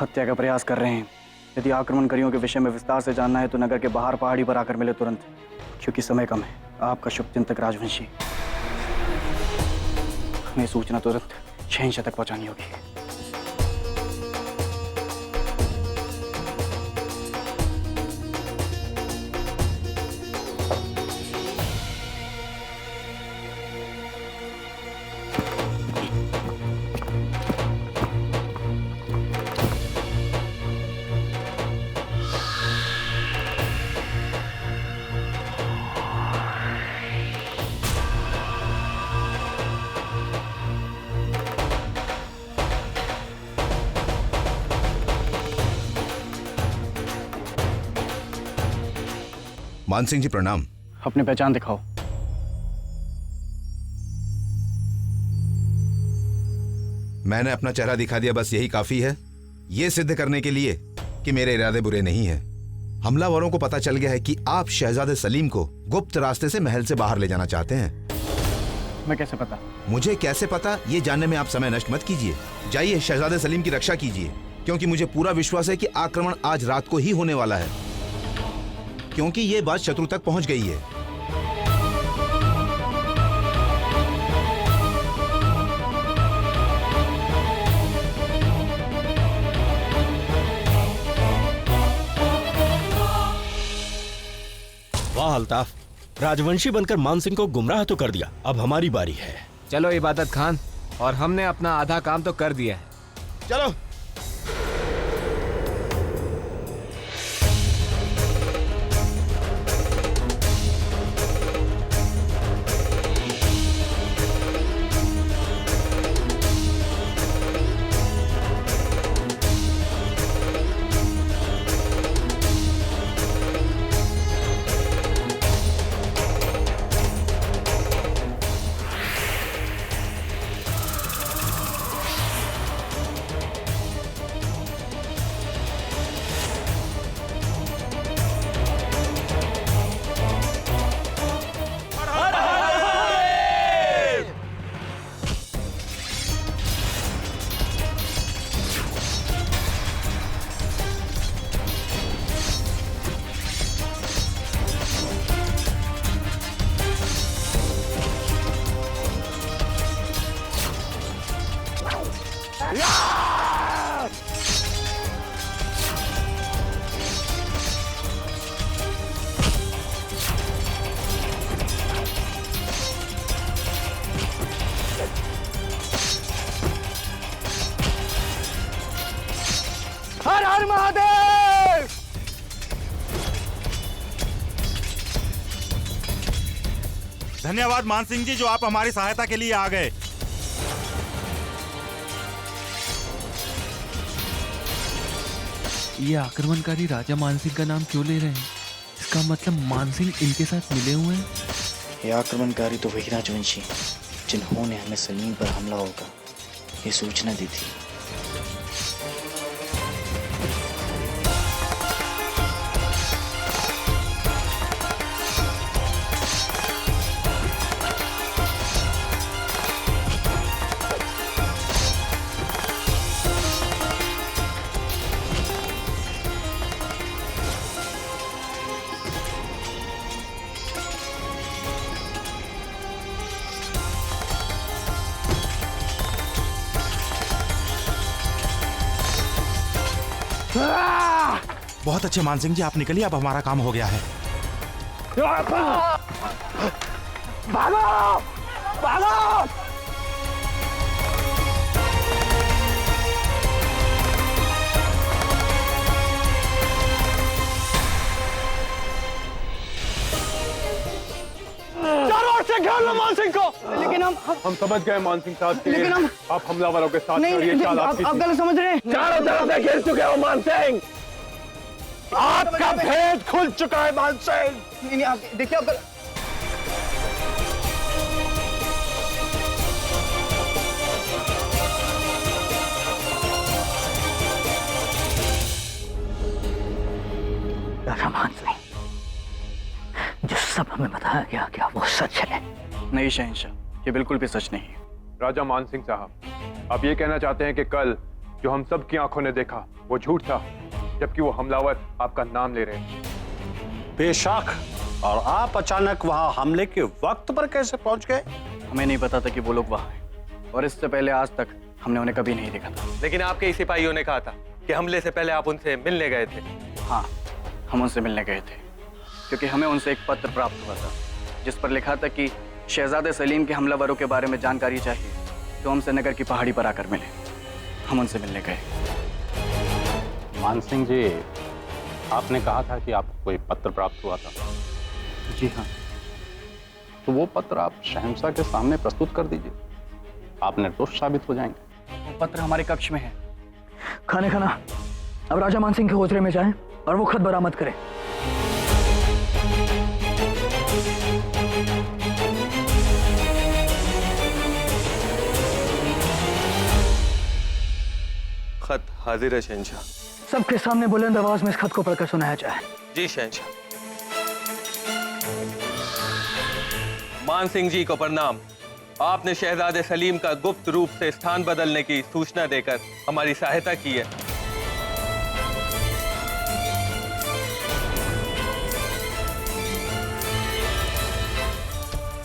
हत्या का प्रयास कर रहे हैं। यदि आक्रमणकारियों के विषय में विस्तार से जानना है तो नगर के बाहर पहाड़ी पर आकर मिले तुरंत, क्योंकि समय कम है। आपका शुभचिंतक राजवंशी। हमें सूचना तुरंत शहंशाह तक पहुंचानी होगी। मानसिंह जी प्रणाम। अपनी पहचान दिखाओ। मैंने अपना चेहरा दिखा दिया, बस यही काफी है ये सिद्ध करने के लिए कि मेरे इरादे बुरे नहीं हैं। हमलावरों को पता चल गया है कि आप शहजादे सलीम को गुप्त रास्ते से महल से बाहर ले जाना चाहते हैं। मैं कैसे पता? मुझे कैसे पता ये जानने में आप समय नष्ट मत कीजिए। जाइए शहजादे सलीम की रक्षा कीजिए, क्योंकि मुझे पूरा विश्वास है कि आक्रमण आज रात को ही होने वाला है, क्योंकि ये बात शत्रु तक पहुंच गई है। वाह अल्ताफ, राजवंशी बनकर मानसिंह को गुमराह तो कर दिया, अब हमारी बारी है। चलो इबादत खान, और हमने अपना आधा काम तो कर दिया है। चलो। हर हर महादेव। धन्यवाद मानसिंह जी, जो आप हमारी सहायता के लिए आ गए। ये आक्रमणकारी राजा मानसिंह का नाम क्यों ले रहे हैं? इसका मतलब मानसिंह इनके साथ मिले हुए हैं। ये आक्रमणकारी तो वही राजवंशी जिन्होंने हमें सलीम पर हमला होगा ये सूचना दी थी। बहुत अच्छे मानसिंह जी, आप निकलिए, अब हमारा काम हो गया है। भागो भागो। चारों ओर से घेर लो मानसिंह को। लेकिन हम समझ गए मानसिंह साहब के लेकिन हम आप हमलावरों के साथ नहीं, और ये चाल आप गलत समझ रहे हैं। चारों तरफ से घेर चुके हो मानसिंह, आपका भेद खुल चुका है मानसिंह। नहीं, आप देखिए, आप राजा मानसिंह, जो सब हमें बताया गया क्या वो सच है? नहीं शहंशाह, ये बिल्कुल भी सच नहीं है। राजा मानसिंह साहब, आप ये कहना चाहते हैं कि कल जो हम सब की आंखों ने देखा वो झूठ था, जबकि वो हमलावर आपका नाम ले रहे हैं। बेशक, और आप अचानक वहां हमले के वक्त पर कैसे पहुंच गए? हमें नहीं पता था कि वो लोग वहाँ हैं, और इससे पहले आज तक हमने उन्हें कभी नहीं देखा था। लेकिन आपके ही सिपाहियों ने कहा था कि हमले से पहले आप उनसे मिलने गए थे। हाँ, हम उनसे मिलने गए थे, क्योंकि हमें उनसे एक पत्र प्राप्त हुआ था जिस पर लिखा था कि शहजादे सलीम के हमलावरों के बारे में जानकारी चाहिए तो हमसे नगर की पहाड़ी पर आकर मिले। हम उनसे मिलने गए। मान सिंह जी, आपने कहा था कि आपको कोई पत्र प्राप्त हुआ था। जी हाँ। तो वो पत्र आप शहंशाह के सामने प्रस्तुत कर दीजिए, आप निर्दोष साबित हो जाएंगे। वो पत्र हमारे कक्ष में है। खाने खाना, अब राजा मानसिंह के होजरे में जाएं और वो खत बरामद करें। खत हाजिर है शहंशाह। सबके सामने बुलंद आवाज में इस खत को पढ़कर सुनाया जाए। जी शहंशाह। मान सिंह जी को प्रणाम। आपने शहजादे सलीम का गुप्त रूप से स्थान बदलने की सूचना देकर हमारी सहायता की है।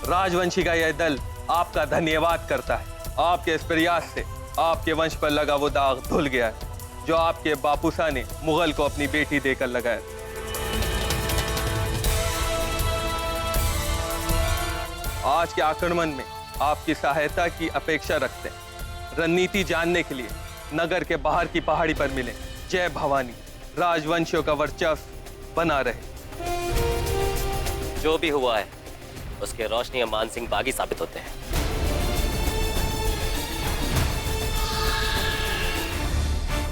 राजवंशी का यह दल आपका धन्यवाद करता है। आपके इस प्रयास से आपके वंश पर लगा वो दाग धुल गया है जो आपके बापूसा ने मुगल को अपनी बेटी देकर लगाया। आज के आक्रमण में आपकी सहायता की अपेक्षा रखते हैं। रणनीति जानने के लिए नगर के बाहर की पहाड़ी पर मिले। जय भवानी। राजवंशियों का वर्चस्व बना रहे। जो भी हुआ है उसके रोशनी में मान सिंह बागी साबित होते हैं।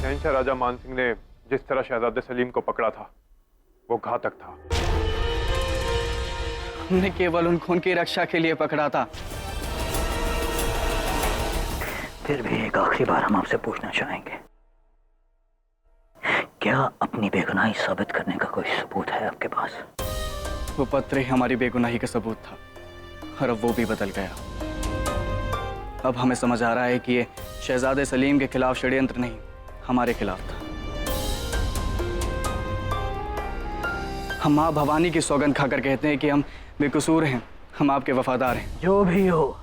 शहंशाह राजा मान सिंह ने जिस तरह शहजादे सलीम को पकड़ा था वो घातक था। हमने केवल उनकी रक्षा के लिए पकड़ा था। फिर भी एक आखिरी बार हम आपसे पूछना चाहेंगे, क्या अपनी बेगुनाही साबित करने का कोई सबूत है आपके पास? वो पत्र ही हमारी बेगुनाही का सबूत था, और अब वो भी बदल गया। अब हमें समझ आ रहा है कि ये शहजादे सलीम के खिलाफ षड्यंत्र नहीं, हमारे खिलाफ था। हम माँ भवानी की सौगंध खाकर कहते हैं कि हम बेकसूर हैं, हम आपके वफादार हैं। जो भी हो,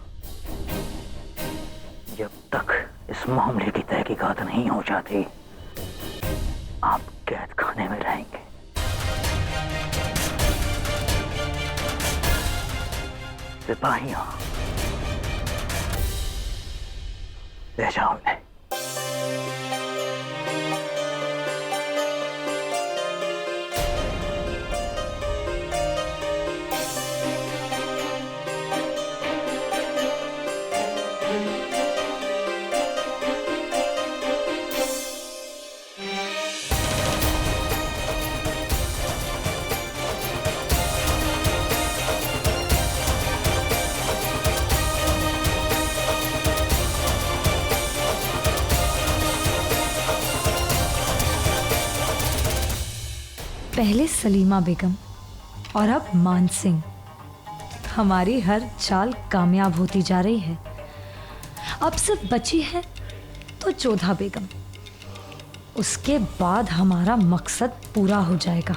जब तक इस मामले की तहकीकात नहीं हो जाती आप कैद खाने में रहेंगे। सिपाहियों, ले जाओ उन्हें। पहले सलीमा बेगम और अब मान सिंह। हमारी हर चाल कामयाब होती जा रही है। अब सिर्फ बची है तो जोधा बेगम। उसके बाद हमारा मकसद पूरा हो जाएगा।